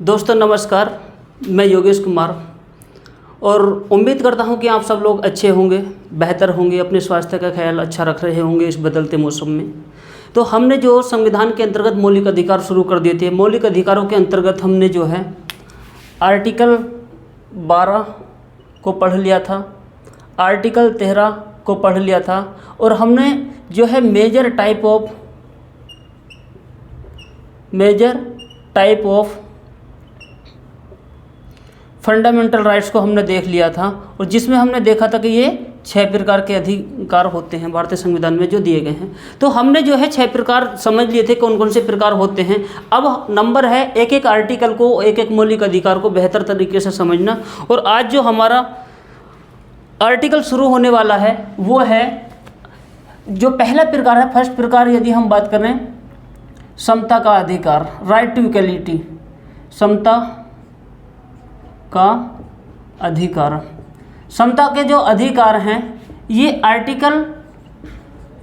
दोस्तों नमस्कार, मैं योगेश कुमार और उम्मीद करता हूं कि आप सब लोग अच्छे होंगे, बेहतर होंगे, अपने स्वास्थ्य का ख्याल अच्छा रख रहे होंगे इस बदलते मौसम में। तो हमने जो संविधान के अंतर्गत मौलिक अधिकार शुरू कर दिए थे, मौलिक अधिकारों के अंतर्गत हमने जो है आर्टिकल 12 को पढ़ लिया था, आर्टिकल 13 को पढ़ लिया था और हमने जो है major type of fundamental rights को हमने देख लिया था और जिसमें हमने देखा था कि ये 6 प्रकार के अधिकार होते हैं भारतीय संविधान में जो दिए गए हैं। तो हमने जो है 6 प्रकार समझ लिए थे कौन कौन से प्रकार होते हैं। अब नंबर है एक एक आर्टिकल को, एक एक मौलिक अधिकार को बेहतर तरीके से समझना। और आज जो हमारा आर्टिकल शुरू होने वाला है वो है जो पहला प्रकार है, फर्स्ट प्रकार यदि हम बात करें समता का अधिकार, राइट टू इक्वलिटी, समता का अधिकार। समता के जो अधिकार हैं ये आर्टिकल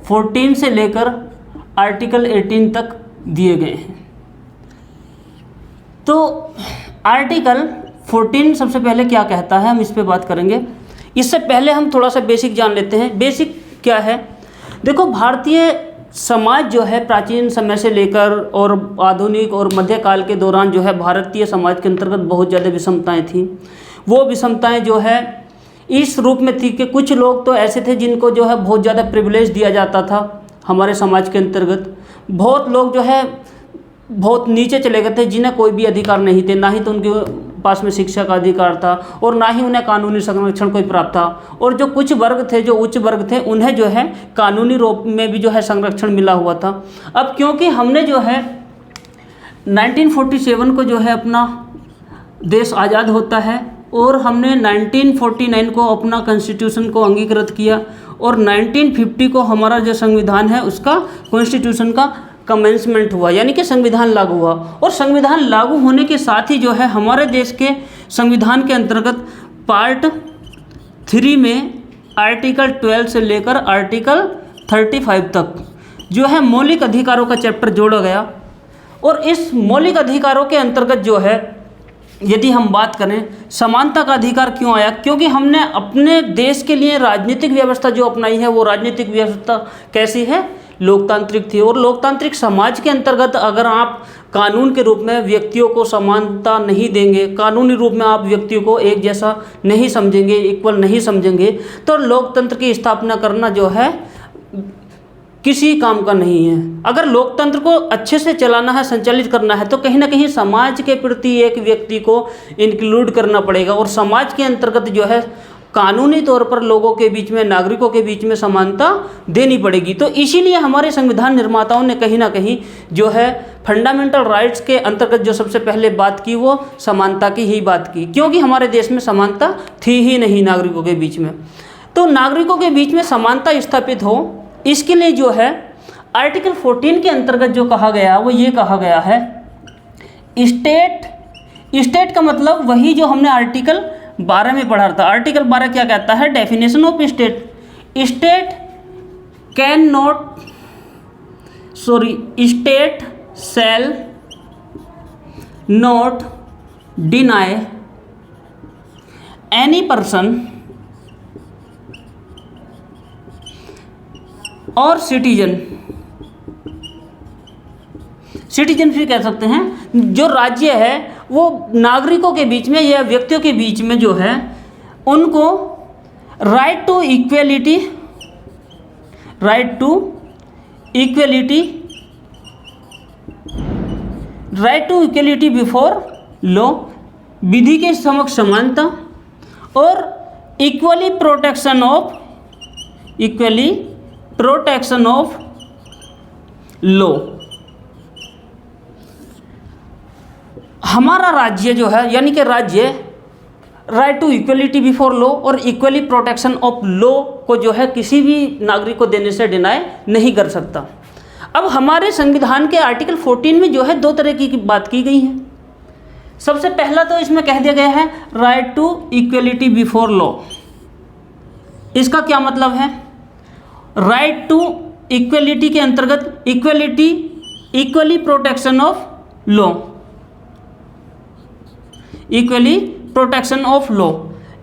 14 से लेकर आर्टिकल 18 तक दिए गए हैं। तो आर्टिकल 14 सबसे पहले क्या कहता है हम इस पे बात करेंगे। इससे पहले हम थोड़ा सा बेसिक जान लेते हैं। बेसिक क्या है? देखो, भारतीय समाज जो है प्राचीन समय से लेकर और आधुनिक और मध्यकाल के दौरान जो है भारतीय समाज के अंतर्गत बहुत ज़्यादा विषमताएं थीं। वो विषमताएं जो है इस रूप में थी कि कुछ लोग तो ऐसे थे जिनको जो है बहुत ज़्यादा प्रिविलेज दिया जाता था हमारे समाज के अंतर्गत। बहुत लोग जो है बहुत नीचे चले गए थे जिन्हें कोई भी अधिकार नहीं थे, ना ही तो उनके पास में शिक्षा का अधिकार था और ना ही उन्हें कानूनी संरक्षण कोई प्राप्त था। और जो कुछ वर्ग थे, जो उच्च वर्ग थे, उन्हें जो है कानूनी रूप में भी जो है संरक्षण मिला हुआ था। अब क्योंकि हमने जो है 1947 को जो है अपना देश आज़ाद होता है और हमने 1949 को अपना कॉन्स्टिट्यूशन को अंगीकृत किया और 1950 को हमारा जो संविधान है उसका कॉन्स्टिट्यूशन का कमेंसमेंट हुआ, यानी कि संविधान लागू हुआ। और संविधान लागू होने के साथ ही जो है हमारे देश के संविधान के अंतर्गत पार्ट 3 में आर्टिकल 12 से लेकर आर्टिकल 35 तक जो है मौलिक अधिकारों का चैप्टर जोड़ा गया। और इस मौलिक अधिकारों के अंतर्गत जो है यदि हम बात करें समानता का अधिकार क्यों आया, क्योंकि हमने अपने देश के लिए राजनीतिक व्यवस्था जो अपनाई है वो राजनीतिक व्यवस्था कैसी है, लोकतांत्रिक थी। और लोकतांत्रिक समाज के अंतर्गत अगर आप कानून के रूप में व्यक्तियों को समानता नहीं देंगे, कानूनी रूप में आप व्यक्तियों को एक जैसा नहीं समझेंगे, इक्वल नहीं समझेंगे, तो लोकतंत्र की स्थापना करना जो है किसी काम का नहीं है। अगर लोकतंत्र को अच्छे से चलाना है, संचालित करना है, तो कहीं ना कहीं समाज के प्रति एक व्यक्ति को इंक्लूड करना पड़ेगा और समाज के अंतर्गत जो है कानूनी तौर पर लोगों के बीच में, नागरिकों के बीच में समानता देनी पड़ेगी। तो इसीलिए हमारे संविधान निर्माताओं ने कहीं ना कहीं जो है फंडामेंटल राइट्स के अंतर्गत जो सबसे पहले बात की वो समानता की ही बात की, क्योंकि हमारे देश में समानता थी ही नहीं नागरिकों के बीच में। तो नागरिकों के बीच में समानता स्थापित हो इसके लिए जो है आर्टिकल 14 के अंतर्गत जो कहा गया वो ये कहा गया है स्टेट का मतलब वही जो हमने आर्टिकल 12 में पढ़ा था। आर्टिकल 12 क्या कहता है? Definition of state shall not deny any person और सिटीजन भी कह सकते हैं। जो राज्य है वो नागरिकों के बीच में या व्यक्तियों के बीच में जो है उनको right to equality before law, विधि के समक्ष समानता और इक्वली प्रोटेक्शन ऑफ लॉ। हमारा राज्य जो है, यानी कि राज्य right to equality before law और इक्वली प्रोटेक्शन ऑफ लॉ को जो है किसी भी नागरिक को देने से डिनाई नहीं कर सकता। अब हमारे संविधान के आर्टिकल 14 में जो है 2 तरह की बात की गई है। सबसे पहला तो इसमें कह दिया गया है right to equality before law. इसका क्या मतलब है? राइट टू इक्वलिटी के अंतर्गत equally protection of law. Equally protection of law.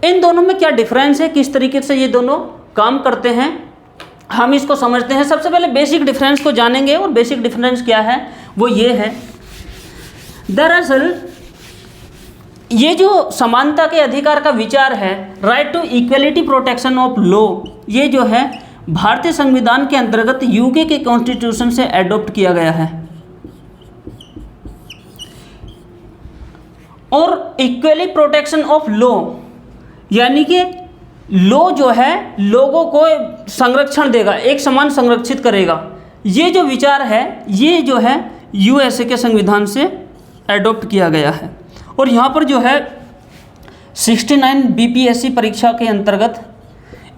इन दोनों में क्या डिफरेंस है, किस तरीके से ये दोनों काम करते हैं, हम इसको समझते हैं। सबसे पहले बेसिक डिफरेंस को जानेंगे, और बेसिक डिफरेंस क्या है वो ये है, दरअसल ये जो समानता के अधिकार का विचार है, right to equality protection of law, ये जो है भारतीय संविधान के अंतर्गत यूके के कॉन्स्टिट्यूशन से एडॉप्ट किया गया है। और इक्वली प्रोटेक्शन ऑफ लॉ यानी कि लॉ जो है लोगों को संरक्षण देगा, एक समान संरक्षित करेगा। ये जो विचार है ये जो है यूएसए के संविधान से एडॉप्ट किया गया है। और यहाँ पर जो है 69 बीपीएससी परीक्षा के अंतर्गत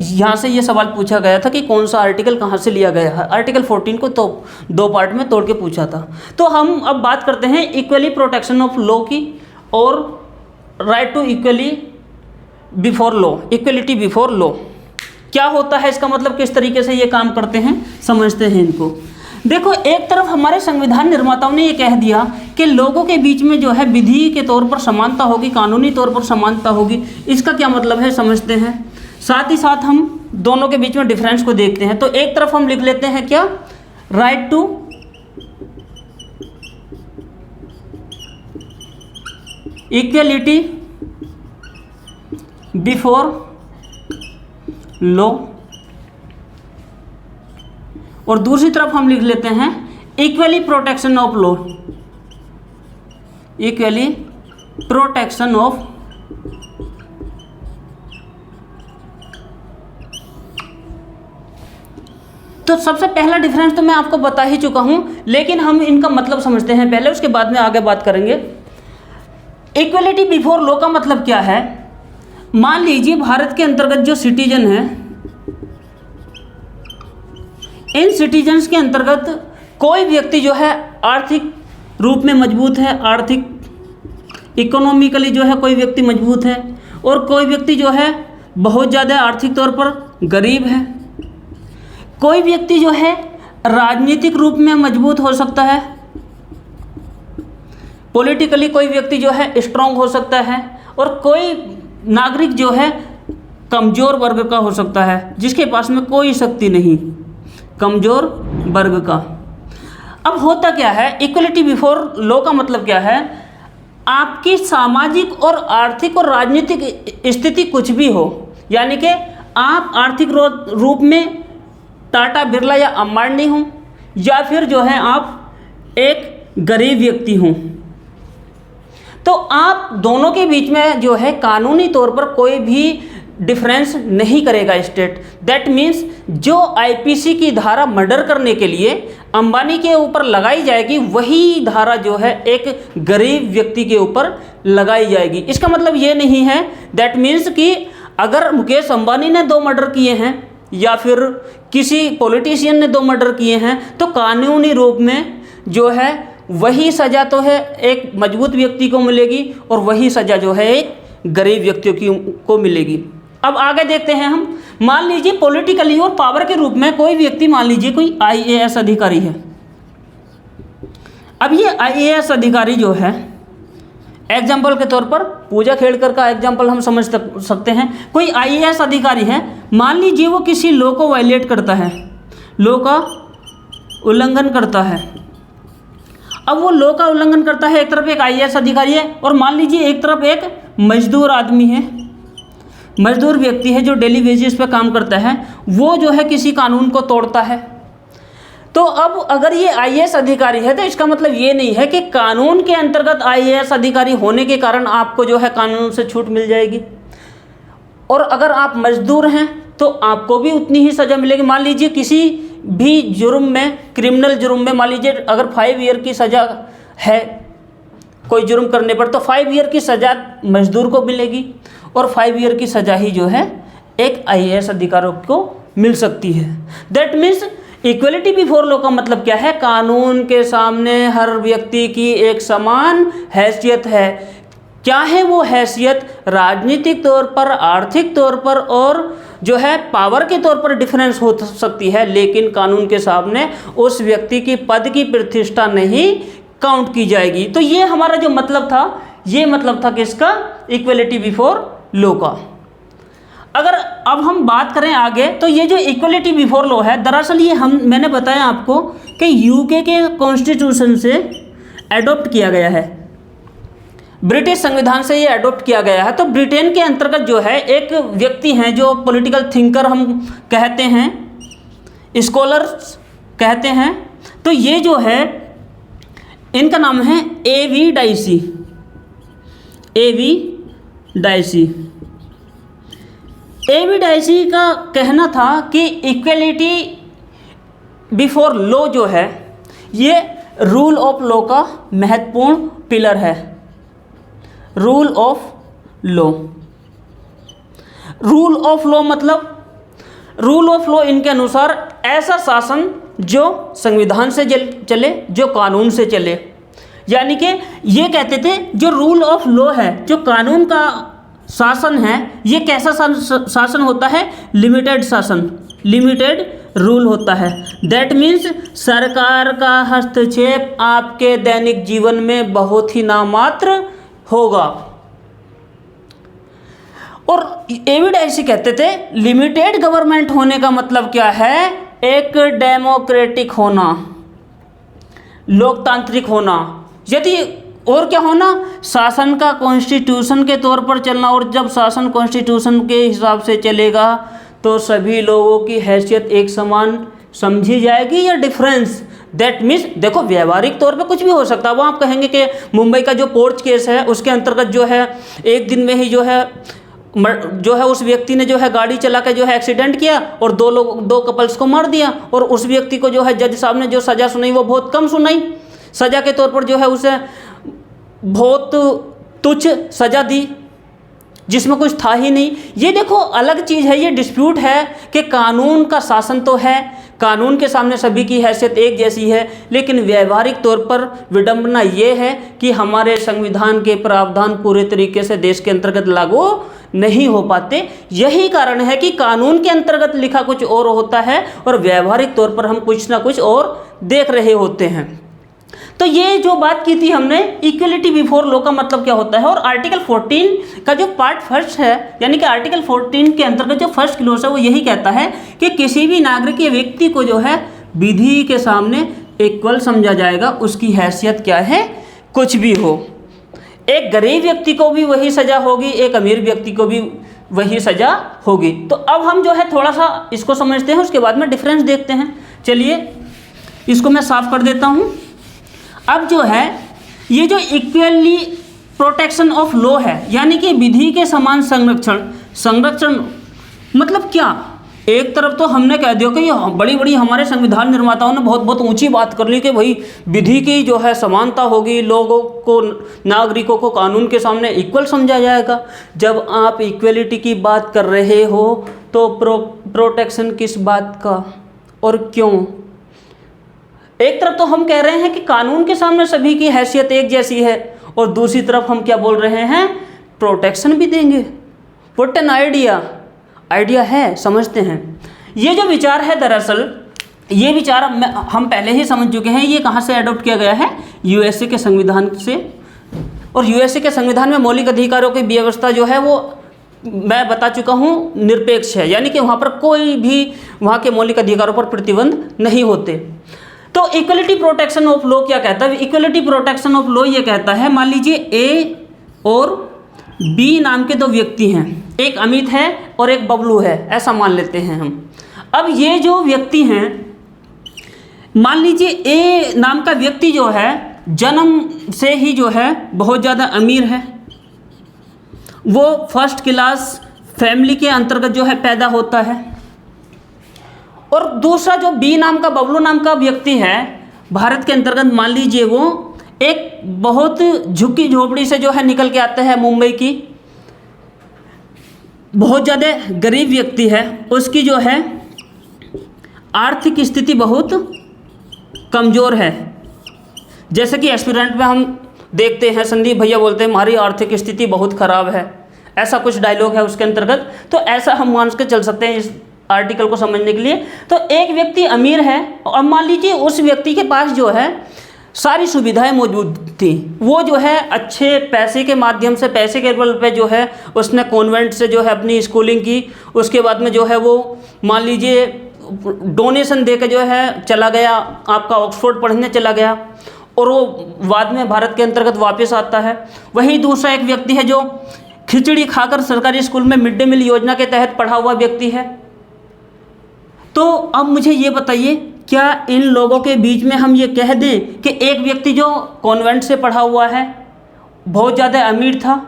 यहाँ से ये सवाल पूछा गया था कि कौन सा आर्टिकल कहाँ से लिया गया है। आर्टिकल 14 को तो 2 पार्ट में तोड़ के पूछा था। तो हम अब बात करते हैं इक्वली प्रोटेक्शन ऑफ लॉ की और right to equally before law, equality before law क्या होता है, इसका मतलब किस तरीके से ये काम करते हैं, समझते हैं इनको। देखो, एक तरफ हमारे संविधान निर्माताओं ने ये कह दिया कि लोगों के बीच में जो है विधि के तौर पर समानता होगी, कानूनी तौर पर समानता होगी। इसका क्या मतलब है समझते हैं, साथ ही साथ हम दोनों के बीच में डिफरेंस को देखते हैं। तो एक तरफ हम लिख लेते हैं क्या, right to equality before law, और दूसरी तरफ हम लिख लेते हैं equally protection of law, equally protection of तो सबसे पहला डिफरेंस तो मैं आपको बता ही चुका हूं, लेकिन हम इनका मतलब समझते हैं पहले, उसके बाद में आगे बात करेंगे। इक्वलिटी बिफोर लॉ का मतलब क्या है, मान लीजिए भारत के अंतर्गत जो सिटीजन है, इन सिटीजन्स के अंतर्गत कोई व्यक्ति जो है आर्थिक रूप में मजबूत है, आर्थिक इकोनॉमिकली जो है कोई व्यक्ति मजबूत है, और कोई व्यक्ति जो है बहुत ज़्यादा आर्थिक तौर पर गरीब है। कोई व्यक्ति जो है राजनीतिक रूप में मजबूत हो सकता है, पॉलिटिकली कोई व्यक्ति जो है स्ट्रांग हो सकता है, और कोई नागरिक जो है कमज़ोर वर्ग का हो सकता है, जिसके पास में कोई शक्ति नहीं, कमज़ोर वर्ग का। अब होता क्या है, इक्वलिटी बिफोर लॉ का मतलब क्या है, आपकी सामाजिक और आर्थिक और राजनीतिक स्थिति कुछ भी हो, यानी कि आप आर्थिक रूप में टाटा बिरला या अंबानी हों, या फिर जो है आप एक गरीब व्यक्ति हों, तो आप दोनों के बीच में जो है कानूनी तौर पर कोई भी डिफरेंस नहीं करेगा स्टेट। दैट मीन्स जो आईपीसी की धारा मर्डर करने के लिए अंबानी के ऊपर लगाई जाएगी, वही धारा जो है एक गरीब व्यक्ति के ऊपर लगाई जाएगी। इसका मतलब ये नहीं है, दैट मीन्स कि अगर मुकेश अंबानी ने 2 मर्डर किए हैं या फिर किसी पॉलिटिशियन ने 2 मर्डर किए हैं, तो कानूनी रूप में जो है वही सज़ा तो है एक मजबूत व्यक्ति को मिलेगी, और वही सज़ा जो है एक गरीब व्यक्तियों को मिलेगी। अब आगे देखते हैं हम, मान लीजिए पॉलिटिकली और पावर के रूप में कोई व्यक्ति, मान लीजिए कोई आईएएस अधिकारी है। अब ये आईएएस अधिकारी जो है, एग्जाम्पल के तौर पर पूजा खेड़कर का एग्जाम्पल हम समझ सकते हैं। कोई आईएएस अधिकारी है, मान लीजिए वो किसी लॉ को वायलेट करता है, लॉ का उल्लंघन करता है। अब वो लॉ का उल्लंघन करता है, एक तरफ एक आईएएस अधिकारी है, और मान लीजिए एक तरफ एक मजदूर आदमी है, मजदूर व्यक्ति है जो डेली बेसिस पे काम करता है, वो जो है किसी कानून को तोड़ता है। तो अब अगर ये आईएएस अधिकारी है, तो इसका मतलब ये नहीं है कि कानून के अंतर्गत आईएएस अधिकारी होने के कारण आपको जो है कानून से छूट मिल जाएगी, और अगर आप मजदूर हैं तो आपको भी उतनी ही सज़ा मिलेगी। मान लीजिए किसी भी जुर्म में, क्रिमिनल जुर्म में, मान लीजिए अगर 5 ईयर की सज़ा है कोई जुर्म करने पर, तो 5 ईयर की सज़ा मजदूर को मिलेगी, और 5 ईयर की सज़ा ही जो है एक आईएएस अधिकारियों को मिल सकती है। That means equality before law का मतलब क्या है, कानून के सामने हर व्यक्ति की एक समान हैसियत है। क्या है वो हैसियत, राजनीतिक तौर पर, आर्थिक तौर पर और जो है पावर के तौर पर डिफरेंस हो सकती है, लेकिन कानून के सामने उस व्यक्ति की पद की प्रतिष्ठा नहीं काउंट की जाएगी। तो ये हमारा जो मतलब था, ये मतलब था किसका, इक्वलिटी बिफोर लॉ का। अगर अब हम बात करें आगे, तो ये जो इक्वलिटी बिफोर लॉ है, दरअसल ये मैंने बताया आपको कि यूके के कॉन्स्टिट्यूशन से एडॉप्ट किया गया है, ब्रिटिश संविधान से ये एडॉप्ट किया गया है। तो ब्रिटेन के अंतर्गत जो है एक व्यक्ति हैं जो पॉलिटिकल थिंकर हम कहते हैं, स्कॉलर्स कहते हैं, तो ये जो है इनका नाम है एवी डाइसी। एवी डाइसी का कहना था कि इक्वलिटी बिफोर लॉ जो है ये रूल ऑफ लॉ का महत्वपूर्ण पिलर है। रूल ऑफ लॉ मतलब, रूल ऑफ लॉ इनके अनुसार ऐसा शासन जो संविधान से चले, जो कानून से चले। यानी कि ये कहते थे जो रूल ऑफ लॉ है, जो कानून का शासन है, ये कैसा शासन होता है, लिमिटेड शासन, लिमिटेड रूल होता है। दैट मीन्स सरकार का हस्तक्षेप आपके दैनिक जीवन में बहुत ही नामात्र होगा। और एवी डाइसी कहते थे लिमिटेड गवर्नमेंट होने का मतलब क्या है, एक डेमोक्रेटिक होना, लोकतांत्रिक होना। यदि और क्या होना, शासन का कॉन्स्टिट्यूशन के तौर पर चलना। और जब शासन कॉन्स्टिट्यूशन के हिसाब से चलेगा तो सभी लोगों की हैसियत एक समान समझी जाएगी या डिफरेंस। दैट मीन्स देखो, व्यवहारिक तौर पे कुछ भी हो सकता है। वो आप कहेंगे कि मुंबई का जो पोर्च केस है उसके अंतर्गत जो है एक दिन में ही जो है उस व्यक्ति ने जो है गाड़ी चला के जो है एक्सीडेंट किया और दो कपल्स को मार दिया, और उस व्यक्ति को जो है जज साहब ने जो सज़ा सुनाई वो बहुत कम सुनाई। सज़ा के तौर पर जो है उसे बहुत तुच्छ सज़ा दी जिसमें कुछ था ही नहीं। ये देखो अलग चीज़ है, ये डिस्प्यूट है कि कानून का शासन तो है, कानून के सामने सभी की हैसियत एक जैसी है, लेकिन व्यवहारिक तौर पर विडंबना ये है कि हमारे संविधान के प्रावधान पूरे तरीके से देश के अंतर्गत लागू नहीं हो पाते। यही कारण है कि कानून के अंतर्गत लिखा कुछ और होता है और व्यवहारिक तौर पर हम कुछ ना कुछ और देख रहे होते हैं। तो ये जो बात की थी हमने इक्वलिटी बिफोर लॉ का मतलब क्या होता है। और आर्टिकल 14 का जो पार्ट फर्स्ट है, यानी कि आर्टिकल 14 के अंतर्गत जो फर्स्ट क्लॉज है वो यही कहता है कि किसी भी नागरिक या व्यक्ति को जो है विधि के सामने इक्वल समझा जाएगा, उसकी हैसियत क्या है, कुछ भी हो। एक गरीब व्यक्ति को भी वही सज़ा होगी, एक अमीर व्यक्ति को भी वही सज़ा होगी। तो अब हम जो है थोड़ा सा इसको समझते हैं, उसके बाद में डिफरेंस देखते हैं। चलिए इसको मैं साफ कर देता हूँ। अब जो है ये जो इक्वली प्रोटेक्शन ऑफ लॉ है, यानी कि विधि के समान संरक्षण मतलब क्या। एक तरफ तो हमने कह दिया कि बड़ी बड़ी हमारे संविधान निर्माताओं ने बहुत ऊंची बात कर ली कि भाई विधि की जो है समानता होगी, लोगों को, नागरिकों को कानून के सामने इक्वल समझा जाएगा। जब आप इक्वलिटी की बात कर रहे हो तो प्रोटेक्शन किस बात का और क्यों। एक तरफ तो हम कह रहे हैं कि कानून के सामने सभी की हैसियत एक जैसी है, और दूसरी तरफ हम क्या बोल रहे हैं, प्रोटेक्शन भी देंगे। व्हाट एन आइडिया है, समझते हैं। ये जो विचार है, दरअसल ये विचार हम पहले ही समझ चुके हैं। ये कहाँ से अडॉप्ट किया गया है, यूएसए के संविधान से। और यूएसए के संविधान में मौलिक अधिकारों की व्यवस्था जो है वो मैं बता चुका हूँ निरपेक्ष है, यानी कि वहाँ पर कोई भी वहाँ के मौलिक अधिकारों पर प्रतिबंध नहीं होते। तो इक्वलिटी प्रोटेक्शन ऑफ लॉ क्या कहता है, इक्वलिटी प्रोटेक्शन ऑफ लॉ ये कहता है, मान लीजिए ए और बी नाम के दो व्यक्ति हैं, एक अमित है और एक बबलू है, ऐसा मान लेते हैं हम। अब ये जो व्यक्ति हैं, मान लीजिए ए नाम का व्यक्ति जो है जन्म से ही जो है बहुत ज़्यादा अमीर है, वो फर्स्ट क्लास फैमिली के अंतर्गत जो है पैदा होता है। और दूसरा जो बी नाम का, बबलू नाम का व्यक्ति है, भारत के अंतर्गत मान लीजिए वो एक बहुत झुग्गी झोपड़ी से जो है निकल के आता है, मुंबई की, बहुत ज़्यादा गरीब व्यक्ति है, उसकी जो है आर्थिक स्थिति बहुत कमज़ोर है। जैसे कि एस्पिरेंट में हम देखते हैं, संदीप भैया बोलते हैं हमारी आर्थिक स्थिति बहुत ख़राब है, ऐसा कुछ डायलॉग है उसके अंतर्गत। तो ऐसा हम मान के चल सकते हैं इस आर्टिकल को समझने के लिए। तो एक व्यक्ति अमीर है और मान लीजिए उस व्यक्ति के पास जो है सारी सुविधाएं मौजूद थी। वो जो है अच्छे पैसे के माध्यम से, पैसे के बल पे जो है उसने कॉन्वेंट से जो है अपनी स्कूलिंग की। उसके बाद में जो है वो मान लीजिए डोनेशन दे के जो है चला गया, आपका ऑक्सफोर्ड पढ़ने चला गया, और वो बाद में भारत के अंतर्गत वापस आता है। वहीं दूसरा एक व्यक्ति है जो खिचड़ी खाकर सरकारी स्कूल में मिड डे मील योजना के तहत पढ़ा हुआ व्यक्ति है। तो अब मुझे ये बताइए, क्या इन लोगों के बीच में हम ये कह दें कि एक व्यक्ति जो कॉन्वेंट से पढ़ा हुआ है, बहुत ज़्यादा अमीर था,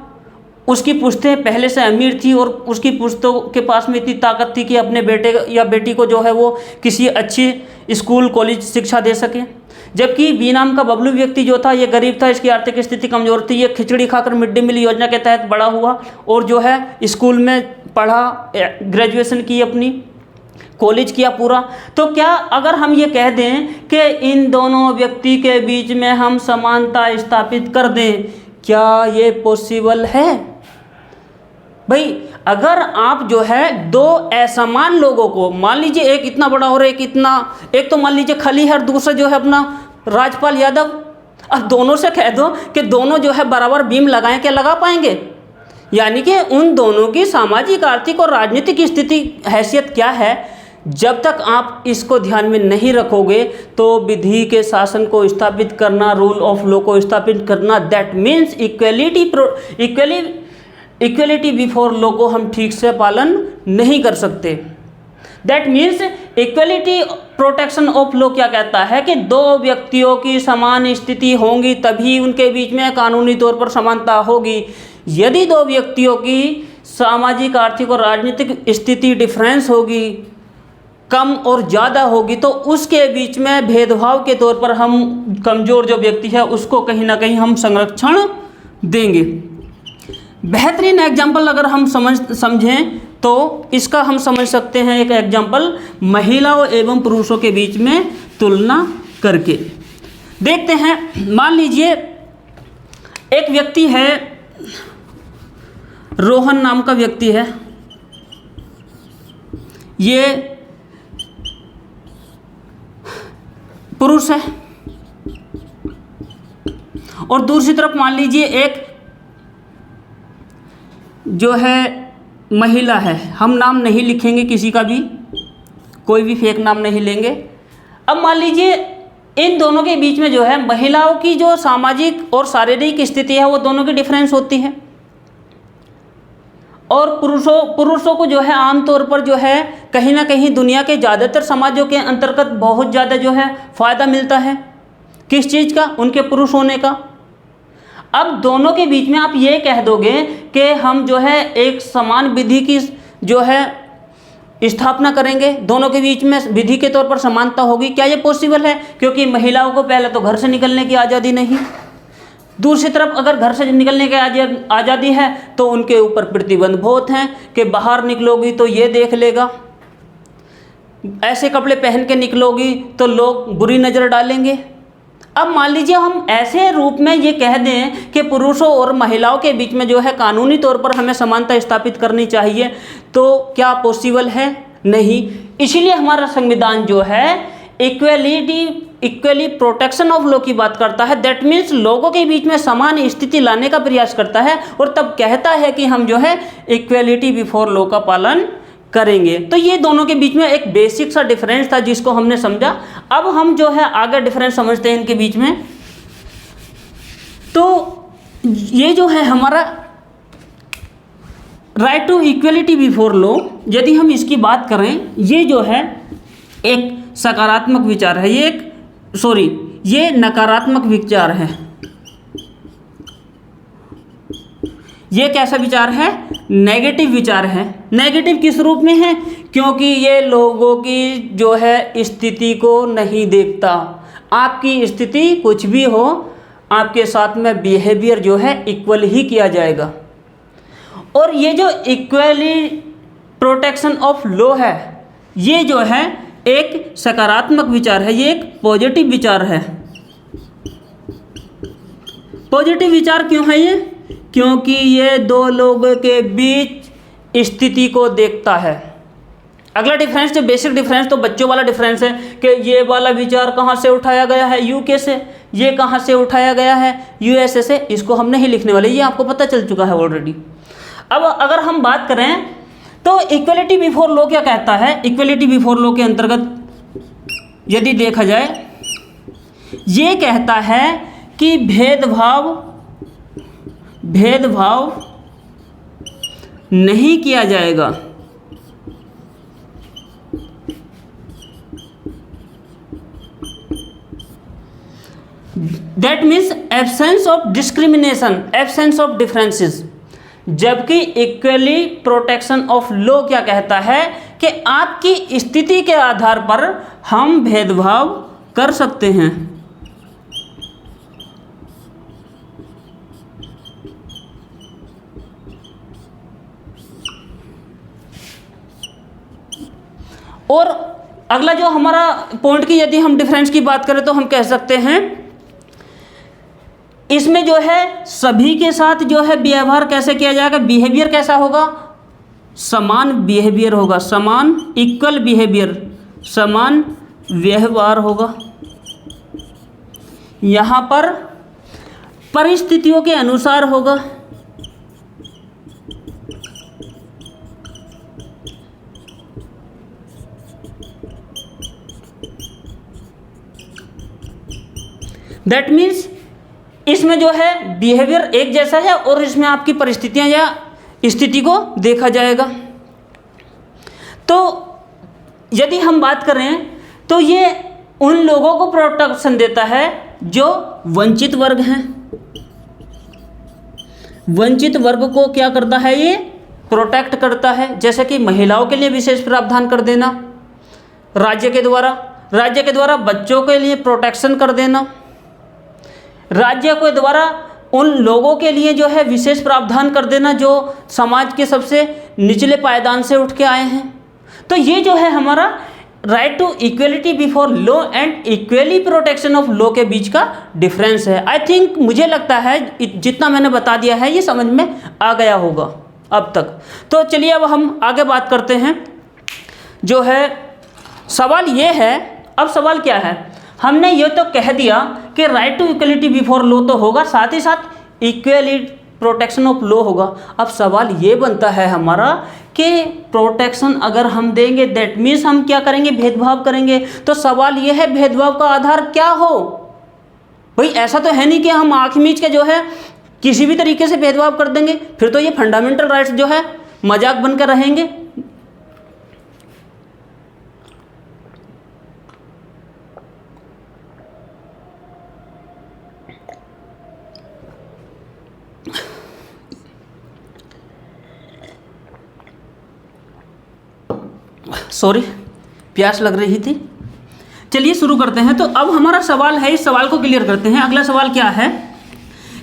उसकी पुश्तें पहले से अमीर थी और उसकी पुश्तों के पास में इतनी ताकत थी कि अपने बेटे या बेटी को जो है वो किसी अच्छी स्कूल कॉलेज शिक्षा दे सके, जबकि बी नाम का बबलू व्यक्ति जो था ये गरीब था, इसकी आर्थिक स्थिति कमज़ोर थी, ये खिचड़ी खाकर मिड डे मील योजना के तहत बड़ा हुआ और जो है स्कूल में पढ़ा, ग्रेजुएशन की, अपनी कॉलेज किया पूरा। तो क्या अगर हम ये कह दें कि इन दोनों व्यक्ति के बीच में हम समानता स्थापित कर दें, क्या ये पॉसिबल है? भाई अगर आप जो है दो असमान लोगों को, मान लीजिए एक इतना बड़ा और एक इतना, एक तो मान लीजिए खलीहर, दूसरा जो है अपना राजपाल यादव, अब दोनों से कह दो कि दोनों जो है बराबर बीम लगाएं, क्या लगा पाएंगे? यानी कि उन दोनों की सामाजिक, आर्थिक और राजनीतिक स्थिति, हैसियत क्या है, जब तक आप इसको ध्यान में नहीं रखोगे तो विधि के शासन को स्थापित करना, रूल ऑफ लॉ को स्थापित करना, that means equality before law को हम ठीक से पालन नहीं कर सकते। That means equality protection of law क्या कहता है कि दो व्यक्तियों की समान स्थिति होंगी तभी उनके बीच में कानूनी तौर पर समानता होगी। यदि दो व्यक्तियों की सामाजिक, आर्थिक और राजनीतिक स्थिति डिफरेंस होगी, कम और ज़्यादा होगी, तो उसके बीच में भेदभाव के तौर पर हम कमज़ोर जो व्यक्ति है उसको कहीं ना कहीं हम संरक्षण देंगे। बेहतरीन एग्जाम्पल अगर हम समझें तो इसका हम समझ सकते हैं एक एग्जाम्पल महिलाओं एवं पुरुषों के बीच में तुलना करके। देखते हैं, मान लीजिए एक व्यक्ति है, रोहन नाम का व्यक्ति है, ये पुरुष है, और दूसरी तरफ मान लीजिए एक जो है महिला है। हम नाम नहीं लिखेंगे किसी का भी, कोई भी फेक नाम नहीं लेंगे। अब मान लीजिए इन दोनों के बीच में जो है महिलाओं की जो सामाजिक और शारीरिक स्थिति है वो दोनों की डिफरेंस होती है, और पुरुषों को जो है आमतौर पर जो है कहीं ना कहीं दुनिया के ज़्यादातर समाजों के अंतर्गत बहुत ज़्यादा जो है फ़ायदा मिलता है। किस चीज़ का? उनके पुरुष होने का। अब दोनों के बीच में आप ये कह दोगे कि हम जो है एक समान विधि की जो है स्थापना करेंगे, दोनों के बीच में विधि के तौर पर समानता होगी। क्या ये पॉसिबल है? क्योंकि महिलाओं को पहले तो घर से निकलने की आज़ादी नहीं, दूसरी तरफ अगर घर से निकलने की आज़ादी है तो उनके ऊपर प्रतिबंध बहुत हैं कि बाहर निकलोगी तो ये देख लेगा, ऐसे कपड़े पहन के निकलोगी तो लोग बुरी नज़र डालेंगे। अब मान लीजिए हम ऐसे रूप में ये कह दें कि पुरुषों और महिलाओं के बीच में जो है कानूनी तौर पर हमें समानता स्थापित करनी चाहिए, तो क्या पॉसिबल है? नहीं। इसीलिए हमारा संविधान जो है इक्वली प्रोटेक्शन ऑफ लॉ की बात करता है। दैट मीन्स लोगों के बीच में समान स्थिति लाने का प्रयास करता है, और तब कहता है कि हम जो है इक्वलिटी बिफोर लॉ का पालन करेंगे। तो ये दोनों के बीच में एक बेसिक सा डिफरेंस था जिसको हमने समझा। अब हम जो है आगे डिफरेंस समझते हैं इनके बीच में। तो ये जो है हमारा right to equality before law, यदि हम इसकी बात करें, ये जो है एक सकारात्मक विचार है, ये नकारात्मक विचार है। ये कैसा विचार है? नेगेटिव विचार है। नेगेटिव किस रूप में है? क्योंकि ये लोगों की जो है स्थिति को नहीं देखता। आपकी स्थिति कुछ भी हो, आपके साथ में बिहेवियर जो है इक्वल ही किया जाएगा। और ये जो इक्वली प्रोटेक्शन ऑफ लॉ है, ये जो है एक सकारात्मक विचार है, ये एक पॉजिटिव विचार है। पॉजिटिव विचार क्यों है ये? क्योंकि ये दो लोगों के बीच स्थिति को देखता है। अगला डिफरेंस जो बेसिक डिफरेंस तो बच्चों वाला डिफरेंस है कि ये वाला विचार कहाँ से उठाया गया है, यूके से, ये कहाँ से उठाया गया है, यूएसए से, इसको हम नहीं लिखने वाले, ये आपको पता चल चुका है ऑलरेडी। अब अगर हम बात करें तो इक्वलिटी बिफोर लॉ क्या कहता है, इक्वलिटी बिफोर लॉ के अंतर्गत यदि देखा जाए, ये कहता है कि भेदभाव नहीं किया जाएगा। That means absence of discrimination, absence of differences. जबकि इक्वली प्रोटेक्शन ऑफ लॉ क्या कहता है कि आपकी स्थिति के आधार पर हम भेदभाव कर सकते हैं। और अगला जो हमारा पॉइंट की यदि हम डिफरेंस की बात करें तो हम कह सकते हैं इसमें जो है सभी के साथ जो है व्यवहार कैसे किया जाएगा, बिहेवियर कैसा होगा, समान बिहेवियर होगा, समान इक्वल बिहेवियर, समान व्यवहार होगा। यहाँ पर परिस्थितियों के अनुसार होगा। दैट मीन्स इसमें जो है बिहेवियर एक जैसा है और इसमें आपकी परिस्थितियां या स्थिति को देखा जाएगा। तो यदि हम बात करें तो ये उन लोगों को प्रोटेक्शन देता है जो वंचित वर्ग हैं। वंचित वर्ग को क्या करता है, ये प्रोटेक्ट करता है, जैसे कि महिलाओं के लिए विशेष प्रावधान कर देना राज्य के द्वारा बच्चों के लिए प्रोटेक्शन कर देना, राज्य के द्वारा उन लोगों के लिए जो है विशेष प्रावधान कर देना जो समाज के सबसे निचले पायदान से उठ के आए हैं। तो ये जो है हमारा right to equality before law and equally protection of law के बीच का डिफरेंस है। आई थिंक मुझे लगता है जितना मैंने बता दिया है ये समझ में आ गया होगा अब तक। तो चलिए अब हम आगे बात करते हैं। जो है सवाल ये है, अब सवाल क्या है, हमने ये तो कह दिया कि right to equality before law तो होगा, साथ ही साथ इक्वली प्रोटेक्शन ऑफ लॉ होगा। अब सवाल ये बनता है हमारा कि प्रोटेक्शन अगर हम देंगे दैट मीन्स हम क्या करेंगे, भेदभाव करेंगे। तो सवाल ये है भेदभाव का आधार क्या हो। भाई ऐसा तो है नहीं कि हम आँख मीच के जो है किसी भी तरीके से भेदभाव कर देंगे, फिर तो ये फंडामेंटल राइट्स जो है मजाक बनकर रहेंगे। सॉरी, प्यास लग रही थी। चलिए शुरू करते हैं। तो अब हमारा सवाल है, इस सवाल को क्लियर करते हैं। अगला सवाल क्या है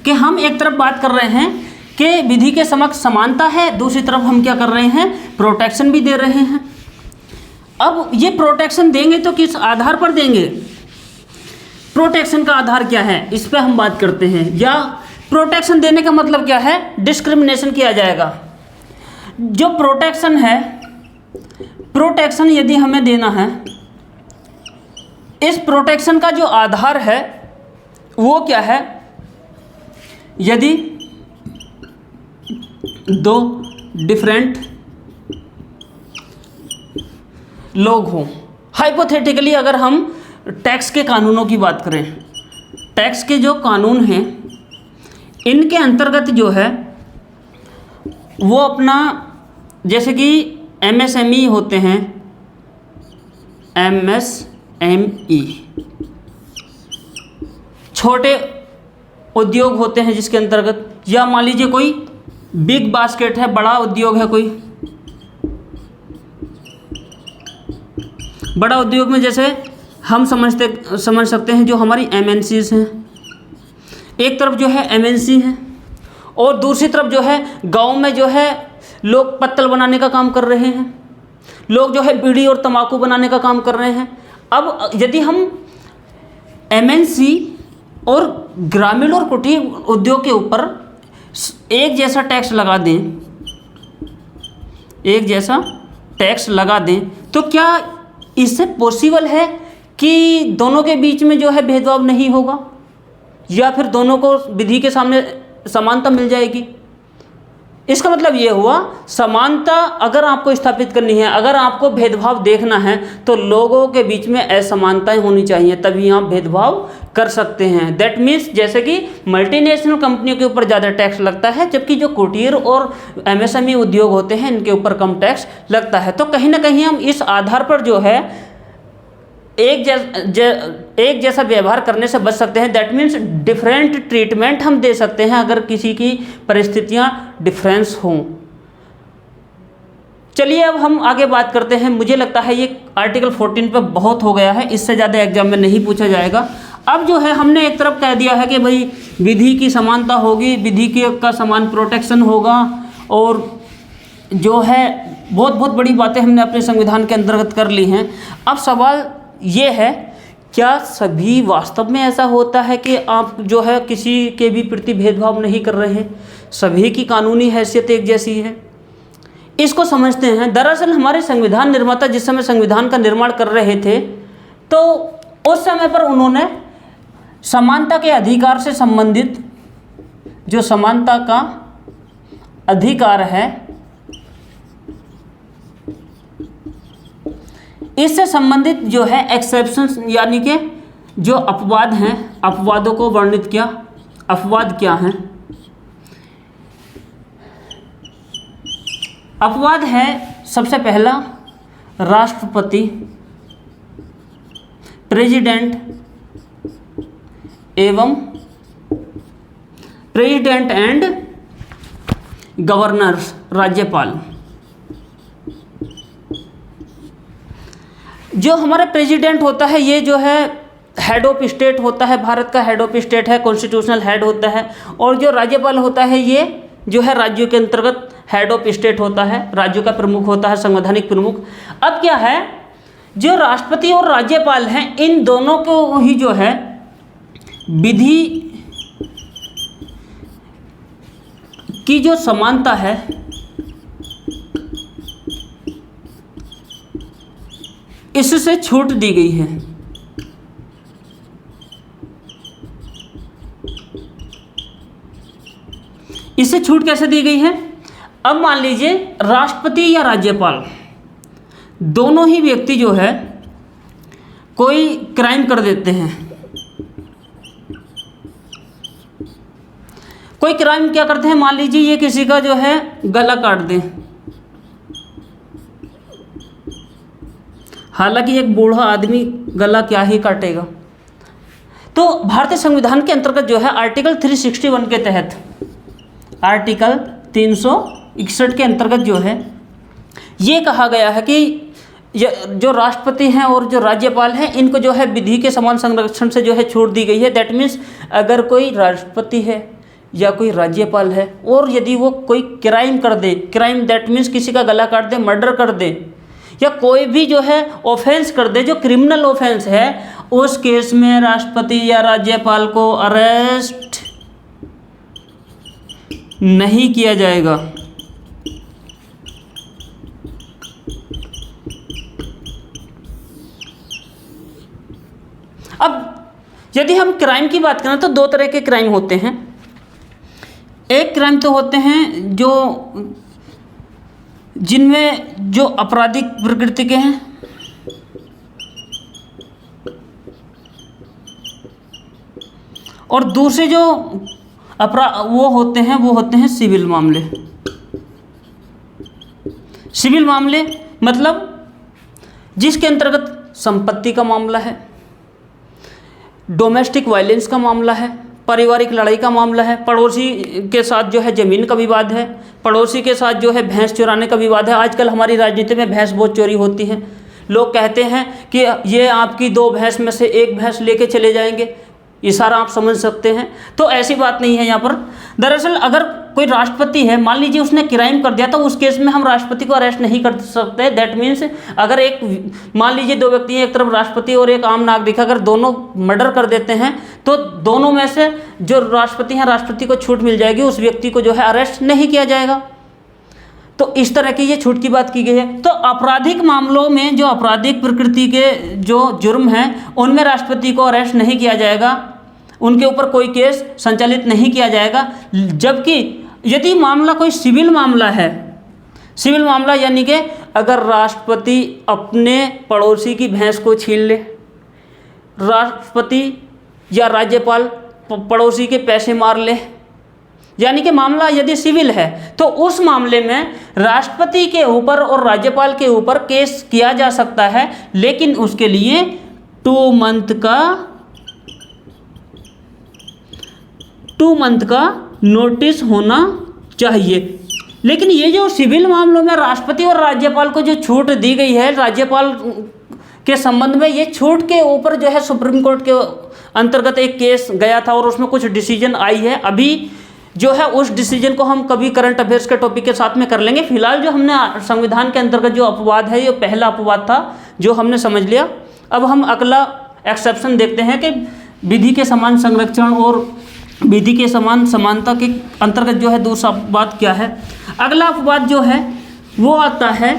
कि हम एक तरफ बात कर रहे हैं कि विधि के समक्ष समानता है, दूसरी तरफ हम क्या कर रहे हैं, प्रोटेक्शन भी दे रहे हैं। अब ये प्रोटेक्शन देंगे तो किस आधार पर देंगे, प्रोटेक्शन का आधार क्या है, इस पर हम बात करते हैं। या प्रोटेक्शन देने का मतलब क्या है, डिस्क्रिमिनेशन किया जाएगा। जो प्रोटेक्शन है, प्रोटेक्शन यदि हमें देना है, इस प्रोटेक्शन का जो आधार है वो क्या है, यदि दो डिफरेंट लोग हों। हाइपोथेटिकली अगर हम टैक्स के कानूनों की बात करें, टैक्स के जो कानून हैं इनके अंतर्गत जो है वो अपना, जैसे कि MSME होते हैं, MSME छोटे उद्योग होते हैं जिसके अंतर्गत, या मान लीजिए कोई बिग बास्केट है, बड़ा उद्योग है कोई, बड़ा उद्योग में जैसे हम समझ सकते हैं जो हमारी MNCs हैं। एक तरफ जो है MNC है और दूसरी तरफ जो है गांव में जो है लोग पत्तल बनाने का काम कर रहे हैं, लोग जो है बीड़ी और तंबाकू बनाने का काम कर रहे हैं। अब यदि हम MNC और ग्रामीण और कुटीर उद्योग के ऊपर एक जैसा टैक्स लगा दें, एक जैसा टैक्स लगा दें तो क्या इससे पॉसिबल है कि दोनों के बीच में जो है भेदभाव नहीं होगा, या फिर दोनों को विधि के सामने समानता मिल जाएगी? इसका मतलब ये हुआ, समानता अगर आपको स्थापित करनी है, अगर आपको भेदभाव देखना है, तो लोगों के बीच में असमानताएं होनी चाहिए, तभी आप भेदभाव कर सकते हैं। दैट मीन्स जैसे कि मल्टीनेशनल कंपनियों के ऊपर ज़्यादा टैक्स लगता है, जबकि जो कुटीर और एमएसएमई उद्योग होते हैं इनके ऊपर कम टैक्स लगता है। तो कहीं ना कहीं हम इस आधार पर जो है एक जैसा व्यवहार करने से बच सकते हैं। दैट मीन्स डिफरेंट ट्रीटमेंट हम दे सकते हैं अगर किसी की परिस्थितियां डिफरेंस हों। चलिए अब हम आगे बात करते हैं। मुझे लगता है ये आर्टिकल 14 पे बहुत हो गया है, इससे ज़्यादा एग्जाम में नहीं पूछा जाएगा। अब जो है हमने एक तरफ कह दिया है कि भाई विधि की समानता होगी, विधि का समान प्रोटेक्शन होगा, और जो है बहुत बड़ी बातें हमने अपने संविधान के अंतर्गत कर ली हैं। अब सवाल ये है, क्या सभी वास्तव में ऐसा होता है कि आप जो है किसी के भी प्रति भेदभाव नहीं कर रहे हैं, सभी की कानूनी हैसियत एक जैसी है? इसको समझते हैं। दरअसल हमारे संविधान निर्माता जिस समय संविधान का निर्माण कर रहे थे, तो उस समय पर उन्होंने समानता के अधिकार से संबंधित जो समानता का अधिकार है, इससे संबंधित जो है एक्सेप्शंस यानी कि जो अपवाद हैं, अपवादों को वर्णित किया। अपवाद क्या हैं? अपवाद है सबसे पहला राष्ट्रपति, प्रेसिडेंट एवं प्रेसिडेंट एंड गवर्नर्स, राज्यपाल। जो हमारा प्रेसिडेंट होता है ये जो है हेड ऑफ स्टेट होता है, भारत का हेड ऑफ स्टेट है, कॉन्स्टिट्यूशनल हेड होता है। और जो राज्यपाल होता है ये जो है राज्यों के अंतर्गत हेड ऑफ स्टेट होता है, राज्यों का प्रमुख होता है, संवैधानिक प्रमुख। अब क्या है, जो राष्ट्रपति और राज्यपाल हैं इन दोनों को ही जो है विधि की जो समानता है इससे छूट दी गई है। इससे छूट कैसे दी गई है? अब मान लीजिए राष्ट्रपति या राज्यपाल दोनों ही व्यक्ति जो है कोई क्राइम कर देते हैं। कोई क्राइम क्या करते हैं, मान लीजिए ये किसी का जो है गला काट दें। हालांकि एक बूढ़ा आदमी गला क्या ही काटेगा। तो भारतीय संविधान के अंतर्गत जो है आर्टिकल 361 के तहत, आर्टिकल 361 के अंतर्गत जो है ये कहा गया है कि जो राष्ट्रपति हैं और जो राज्यपाल हैं इनको जो है विधि के समान संरक्षण से जो है छूट दी गई है। दैट मीन्स अगर कोई राष्ट्रपति है या कोई राज्यपाल है और यदि वो कोई क्राइम कर दे, क्राइम दैट मीन्स किसी का गला काट दे, मर्डर कर दे, या कोई भी जो है ऑफेंस कर दे जो क्रिमिनल ऑफेंस है, उस केस में राष्ट्रपति या राज्यपाल को अरेस्ट नहीं किया जाएगा। अब यदि हम क्राइम की बात करें तो दो तरह के क्राइम होते हैं। एक क्राइम तो होते हैं जो जिनमें जो आपराधिक प्रकृति के हैं, और दूसरे जो वो होते हैं सिविल मामले। सिविल मामले मतलब जिसके अंतर्गत संपत्ति का मामला है, डोमेस्टिक वायलेंस का मामला है, पारिवारिक लड़ाई का मामला है, पड़ोसी के साथ जो है ज़मीन का विवाद है, पड़ोसी के साथ जो है भैंस चुराने का विवाद है। आजकल हमारी राजनीति में भैंस बहुत चोरी होती है। लोग कहते हैं कि ये आपकी 2 भैंस में से 1 भैंस लेके चले जाएंगे। ये सारा आप समझ सकते हैं। तो ऐसी बात नहीं है यहाँ पर। दरअसल अगर कोई राष्ट्रपति है, मान लीजिए उसने क्राइम कर दिया, तो उस केस में हम राष्ट्रपति को अरेस्ट नहीं कर सकते। दैट मीन्स अगर मान लीजिए 2 व्यक्ति हैं, एक तरफ राष्ट्रपति और एक आम नागरिक, अगर दोनों मर्डर कर देते हैं तो दोनों में से जो राष्ट्रपति हैं, राष्ट्रपति को छूट मिल जाएगी, उस व्यक्ति को जो है अरेस्ट नहीं किया जाएगा। तो इस तरह की ये छूट की बात की गई है। तो आपराधिक मामलों में जो आपराधिक प्रकृति के जो जुर्म हैं उनमें राष्ट्रपति को अरेस्ट नहीं किया जाएगा, उनके ऊपर कोई केस संचालित नहीं किया जाएगा। जबकि यदि मामला कोई सिविल मामला है, सिविल मामला यानी कि अगर राष्ट्रपति अपने पड़ोसी की भैंस को छीन ले, राष्ट्रपति या राज्यपाल पड़ोसी के पैसे मार ले, यानी कि मामला यदि सिविल है, तो उस मामले में राष्ट्रपति के ऊपर और राज्यपाल के ऊपर केस किया जा सकता है, लेकिन उसके लिए 2 मंथ का नोटिस होना चाहिए। लेकिन ये जो सिविल मामलों में राष्ट्रपति और राज्यपाल को जो छूट दी गई है, राज्यपाल के संबंध में ये छूट के ऊपर जो है सुप्रीम कोर्ट के अंतर्गत एक केस गया था और उसमें कुछ डिसीजन आई है। अभी जो है उस डिसीजन को हम कभी करंट अफेयर्स के टॉपिक के साथ में कर लेंगे। फिलहाल जो हमने संविधान के अंतर्गत जो अपवाद है, ये पहला अपवाद था जो हमने समझ लिया। अब हम अगला एक्सेप्शन देखते हैं कि विधि के समान संरक्षण और विधि के समान समानता के अंतर्गत जो है दूसरा अपवाद क्या है। अगला अपवाद जो है वो आता है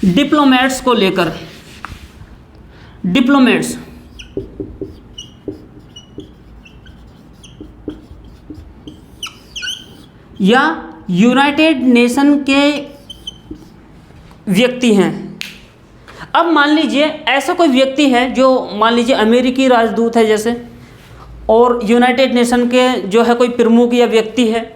डिप्लोमेट्स को लेकर। डिप्लोमेट्स या यूनाइटेड नेशन के व्यक्ति हैं। अब मान लीजिए ऐसा कोई व्यक्ति है जो मान लीजिए अमेरिकी राजदूत है जैसे, और यूनाइटेड नेशन के जो है कोई प्रमुख या व्यक्ति है।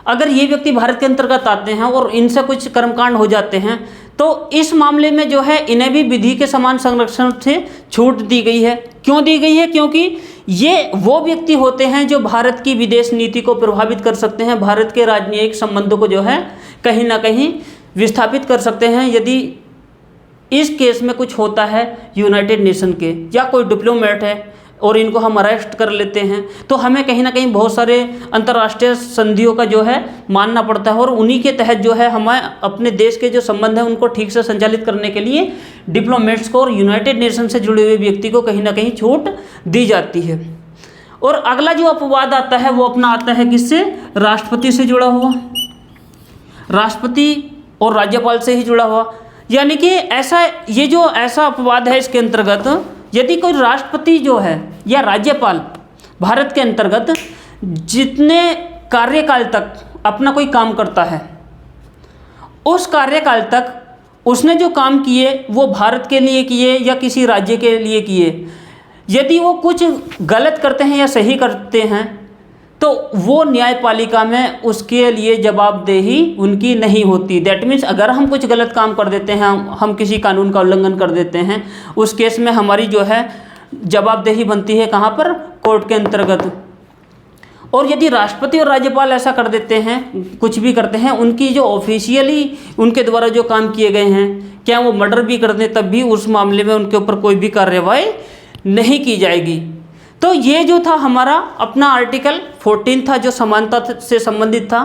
अगर ये व्यक्ति भारत के अंतर्गत आते हैं और इनसे कुछ कर्मकांड हो जाते हैं, तो इस मामले में जो है इन्हें भी विधि के समान संरक्षण से छूट दी गई है। क्यों दी गई है? क्योंकि ये वो व्यक्ति होते हैं जो भारत की विदेश नीति को प्रभावित कर सकते हैं, भारत के राजनीतिक संबंधों को जो है कहीं ना कहीं विस्थापित कर सकते हैं। यदि इस केस में कुछ होता है यूनाइटेड नेशन के या कोई डिप्लोमेट है और इनको हम अरेस्ट कर लेते हैं, तो हमें कहीं ना कहीं बहुत सारे अंतर्राष्ट्रीय संधियों का जो है मानना पड़ता है, और उन्हीं के तहत जो है हमें अपने देश के जो संबंध हैं उनको ठीक से संचालित करने के लिए डिप्लोमेट्स को और यूनाइटेड नेशन से जुड़े हुए व्यक्ति को कहीं ना कहीं छूट दी जाती है। और अगला जो अपवाद आता है वो अपना आता है किससे? राष्ट्रपति से जुड़ा हुआ, राष्ट्रपति और राज्यपाल से ही जुड़ा हुआ। यानी कि ये जो ऐसा अपवाद है, इसके अंतर्गत यदि कोई राष्ट्रपति जो है या राज्यपाल भारत के अंतर्गत जितने कार्यकाल तक अपना कोई काम करता है, उस कार्यकाल तक उसने जो काम किए वो भारत के लिए किए या किसी राज्य के लिए किए, यदि वो कुछ गलत करते हैं या सही करते हैं, तो वो न्यायपालिका में उसके लिए जवाबदेही उनकी नहीं होती। दैट मीन्स अगर हम कुछ गलत काम कर देते हैं, हम किसी कानून का उल्लंघन कर देते हैं, उस केस में हमारी जो है जवाबदेही बनती है कहाँ पर? कोर्ट के अंतर्गत। और यदि राष्ट्रपति और राज्यपाल ऐसा कर देते हैं, कुछ भी करते हैं, उनकी जो ऑफिशियली उनके द्वारा जो काम किए गए हैं, क्या वो मर्डर भी कर दें तब भी उस मामले में उनके ऊपर कोई भी कार्रवाई नहीं की जाएगी। तो ये जो था हमारा अपना आर्टिकल 14 था जो समानता से संबंधित था।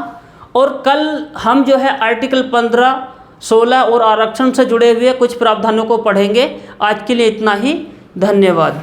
और कल हम जो है आर्टिकल 15, 16 और आरक्षण से जुड़े हुए कुछ प्रावधानों को पढ़ेंगे। आज के लिए इतना ही, धन्यवाद।